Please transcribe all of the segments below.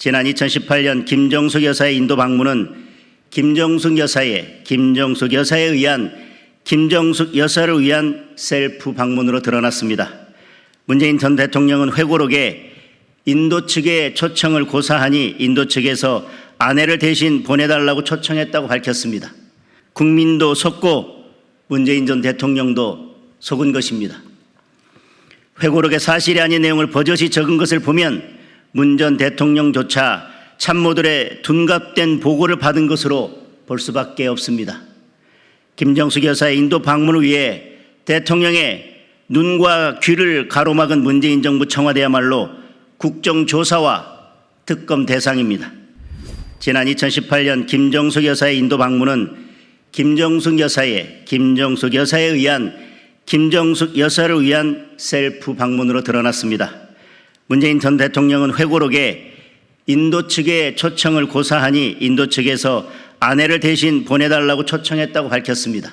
지난 2018년 김정숙 여사의 인도 방문은 김정숙 여사에 의한 김정숙 여사를 위한 셀프 방문으로 드러났습니다. 문재인 전 대통령은 회고록에 인도 측의 초청을 고사하니 인도 측에서 아내를 대신 보내달라고 초청했다고 밝혔습니다. 국민도 속고 문재인 전 대통령도 속은 것입니다. 회고록에 사실이 아닌 내용을 버젓이 적은 것을 보면 문 전 대통령조차 참모들의 둔갑된 보고를 받은 것으로 볼 수밖에 없습니다. 김정숙 여사의 인도 방문을 위해 대통령의 눈과 귀를 가로막은 문재인 정부 청와대야말로 국정조사와 특검 대상입니다. 지난 2018년 김정숙 여사의 인도 방문은 김정숙 여사에 의한 김정숙 여사를 위한 셀프 방문으로 드러났습니다. 문재인 전 대통령은 회고록에 인도 측의 초청을 고사하니 인도 측에서 아내를 대신 보내달라고 초청했다고 밝혔습니다.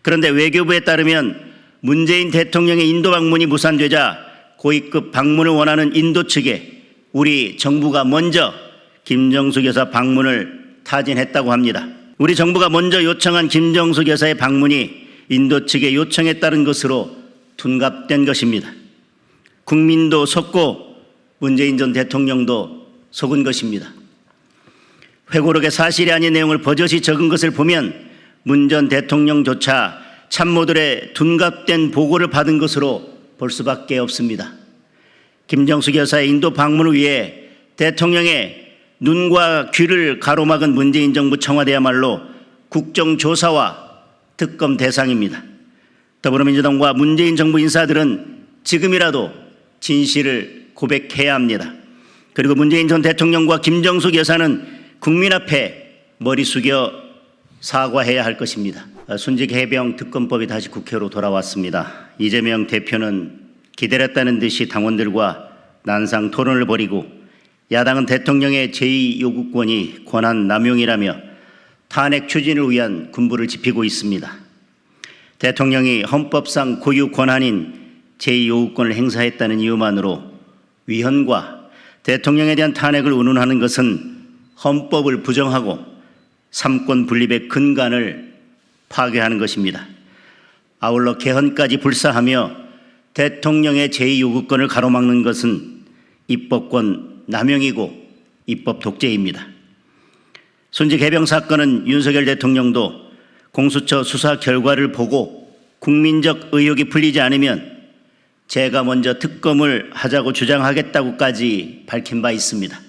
그런데 외교부에 따르면 문재인 대통령의 인도 방문이 무산되자 고위급 방문을 원하는 인도 측에 우리 정부가 먼저 김정숙 여사 방문을 타진했다고 합니다. 우리 정부가 먼저 요청한 김정숙 여사의 방문이 인도 측의 요청에 따른 것으로 둔갑된 것입니다. 국민도 속고 문재인 전 대통령도 속은 것입니다. 회고록에 사실이 아닌 내용을 버젓이 적은 것을 보면 문 전 대통령조차 참모들의 둔갑된 보고를 받은 것으로 볼 수밖에 없습니다. 김정숙 여사의 인도 방문을 위해 대통령의 눈과 귀를 가로막은 문재인 정부 청와대야말로 국정조사와 특검 대상입니다. 더불어민주당과 문재인 정부 인사들은 지금이라도 진실을 고백해야 합니다. 그리고 문재인 전 대통령과 김정숙 여사는 국민 앞에 머리 숙여 사과해야 할 것입니다. 순직해병 특검법이 다시 국회로 돌아왔습니다. 이재명 대표는 기다렸다는 듯이 당원들과 난상 토론을 벌이고 야당은 대통령의 제2요구권이 권한 남용이라며 탄핵 추진을 위한 군부를 지피고 있습니다. 대통령이 헌법상 고유 권한인 제2요구권을 행사했다는 이유만으로 위헌과 대통령에 대한 탄핵을 운운하는 것은 헌법을 부정하고 삼권 분립의 근간을 파괴하는 것입니다. 아울러 개헌까지 불사하며 대통령의 제2요구권을 가로막는 것은 입법권 남용이고 입법 독재입니다. 순직 해병 사건은 윤석열 대통령도 공수처 수사 결과를 보고 국민적 의혹이 풀리지 않으면 제가 먼저 특검을 하자고 주장하겠다고까지 밝힌 바 있습니다.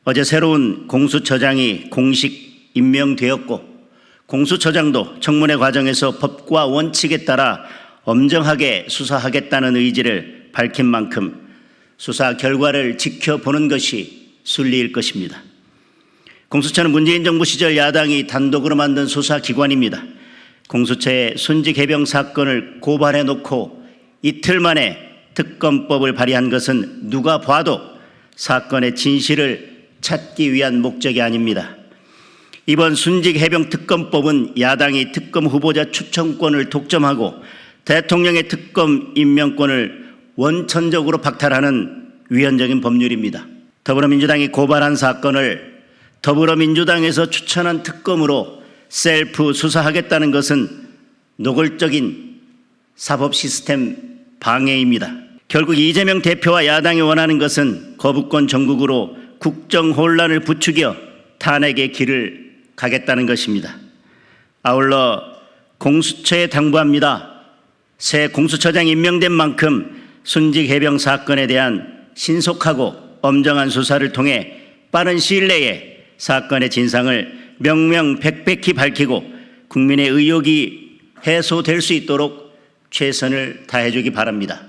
어제 새로운 공수처장이 공식 임명되었고 공수처장도 청문회 과정에서 법과 원칙에 따라 엄정하게 수사하겠다는 의지를 밝힌 만큼 수사 결과를 지켜보는 것이 순리일 것입니다. 공수처는 문재인 정부 시절 야당이 단독으로 만든 수사기관입니다. 공수처의 순직 해병 사건을 고발해놓고 이틀 만에 특검법을 발의한 것은 누가 봐도 사건의 진실을 찾기 위한 목적이 아닙니다. 이번 순직 해병 특검법은 야당이 특검 후보자 추천권을 독점하고 대통령의 특검 임명권을 원천적으로 박탈하는 위헌적인 법률입니다. 더불어민주당이 고발한 사건을 더불어민주당에서 추천한 특검으로 셀프 수사하겠다는 것은 노골적인 사법 시스템 방해입니다. 결국 이재명 대표와 야당이 원하는 것은 거부권 전국으로 국정 혼란을 부추겨 탄핵의 길을 가겠다는 것입니다. 아울러 공수처에 당부합니다. 새 공수처장이 임명된 만큼 순직 해병 사건에 대한 신속하고 엄정한 수사를 통해 빠른 시일 내에 사건의 진상을 명명백백히 밝히고 국민의 의혹이 해소될 수 있도록 최선을 다해주기 바랍니다.